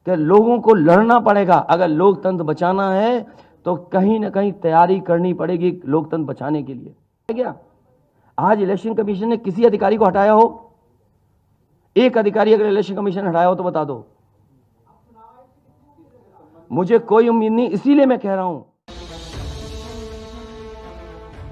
कि लोगों को लड़ना पड़ेगा। अगर लोकतंत्र बचाना है तो कहीं ना कहीं तैयारी करनी पड़ेगी लोकतंत्र बचाने के लिए। क्या आज इलेक्शन कमीशन ने किसी अधिकारी को हटाया हो? एक अधिकारी अगर इलेक्शन कमीशन हटाया हो तो बता दो। मुझे कोई उम्मीद नहीं, इसीलिए मैं कह रहा हूं।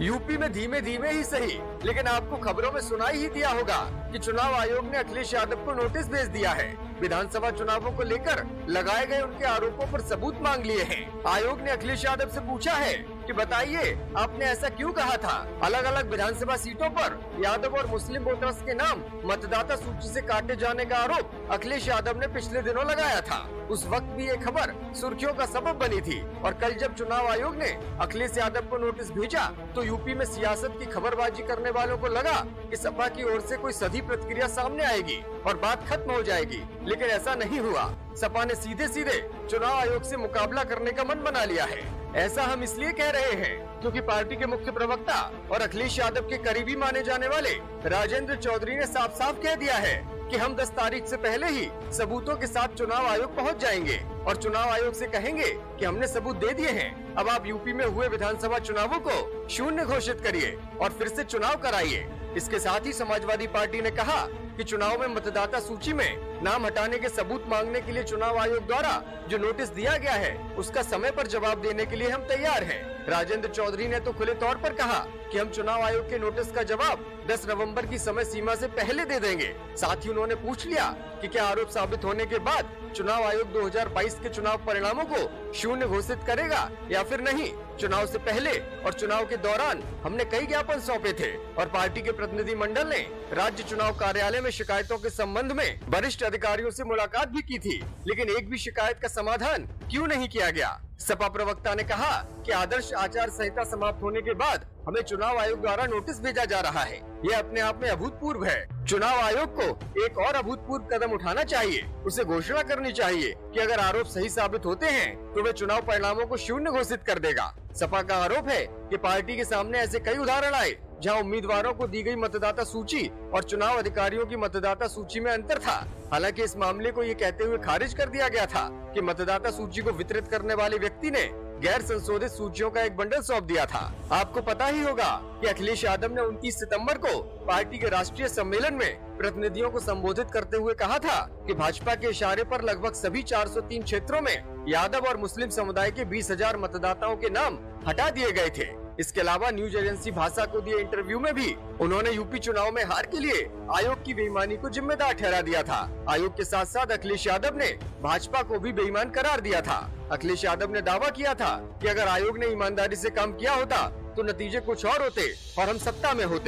यूपी में धीमे धीमे ही सही, लेकिन आपको खबरों में सुनाई ही दिया होगा कि चुनाव आयोग ने अखिलेश यादव को नोटिस भेज दिया है। विधानसभा चुनावों को लेकर लगाए गए उनके आरोपों पर सबूत मांग लिए हैं। आयोग ने अखिलेश यादव से पूछा है कि बताइए आपने ऐसा क्यों कहा था। अलग अलग विधानसभा सीटों पर यादव और मुस्लिम वोटर्स के नाम मतदाता सूची से काटे जाने का आरोप अखिलेश यादव ने पिछले दिनों लगाया था। उस वक्त भी ये खबर सुर्खियों का सबब बनी थी और कल जब चुनाव आयोग ने अखिलेश यादव को नोटिस भेजा तो यूपी में सियासत की खबरबाजी करने वालों को लगा कि सपा की ओर से कोई सधी प्रतिक्रिया सामने आएगी और बात खत्म हो जाएगी, लेकिन ऐसा नहीं हुआ। सपा ने सीधे सीधे चुनाव आयोग से मुकाबला करने का मन बना लिया है। ऐसा हम इसलिए कह रहे हैं क्योंकि पार्टी के मुख्य प्रवक्ता और अखिलेश यादव के करीबी माने जाने वाले राजेंद्र चौधरी ने साफ साफ कह दिया है कि हम 10 तारीख से पहले ही सबूतों के साथ चुनाव आयोग पहुंच जाएंगे और चुनाव आयोग से कहेंगे कि हमने सबूत दे दिए हैं। अब आप यूपी में हुए विधानसभा चुनावों को शून्य घोषित करिए और फिर से चुनाव कराइए। इसके साथ ही समाजवादी पार्टी ने कहा कि चुनाव में मतदाता सूची में नाम हटाने के सबूत मांगने के लिए चुनाव आयोग द्वारा जो नोटिस दिया गया है उसका समय पर जवाब देने के लिए हम तैयार हैं। राजेंद्र चौधरी ने तो खुले तौर पर कहा कि हम चुनाव आयोग के नोटिस का जवाब 10 नवंबर की समय सीमा से पहले दे देंगे। साथ ही उन्होंने पूछ लिया कि क्या आरोप साबित होने के बाद चुनाव आयोग 2022 के चुनाव परिणामों को शून्य घोषित करेगा या फिर नहीं। चुनाव से पहले और चुनाव के दौरान हमने कई ज्ञापन सौंपे थे और पार्टी के प्रतिनिधि मंडल ने राज्य चुनाव कार्यालय में शिकायतों के संबंध में वरिष्ठ अधिकारियों से मुलाकात भी की थी, लेकिन एक भी शिकायत का समाधान क्यों नहीं किया गया। सपा प्रवक्ता ने कहा कि आदर्श आचार संहिता समाप्त होने के बाद हमें चुनाव आयोग द्वारा नोटिस भेजा जा रहा है। यह अपने आप में अभूतपूर्व है। चुनाव आयोग को एक और अभूतपूर्व कदम उठाना चाहिए। उसे घोषणा करनी चाहिए कि अगर आरोप सही साबित होते हैं तो वे चुनाव परिणामों को शून्य घोषित कर देगा। सपा का आरोप है कि पार्टी के सामने ऐसे कई उदाहरण आए जहां उम्मीदवारों को दी गई मतदाता सूची और चुनाव अधिकारियों की मतदाता सूची में अंतर था। हालांकि इस मामले को ये कहते हुए खारिज कर दिया गया था कि मतदाता सूची को वितरित करने वाले व्यक्ति ने गैर संशोधित सूचियों का एक बंडल सौंप दिया था। आपको पता ही होगा कि अखिलेश यादव ने 29 सितंबर को पार्टी के राष्ट्रीय सम्मेलन में प्रतिनिधियों को संबोधित करते हुए कहा था कि भाजपा के इशारे पर लगभग सभी 403 क्षेत्रों में यादव और मुस्लिम समुदाय के 20,000 मतदाताओं के नाम हटा दिए गए थे। इसके अलावा न्यूज एजेंसी भाषा को दिए इंटरव्यू में भी उन्होंने यूपी चुनाव में हार के लिए आयोग की बेईमानी को जिम्मेदार ठहरा दिया था। आयोग के साथ साथ अखिलेश यादव ने भाजपा को भी बेईमान करार दिया था। अखिलेश यादव ने दावा किया था कि अगर आयोग ने ईमानदारी से काम किया होता तो नतीजे कुछ और होते और हम सत्ता में होते।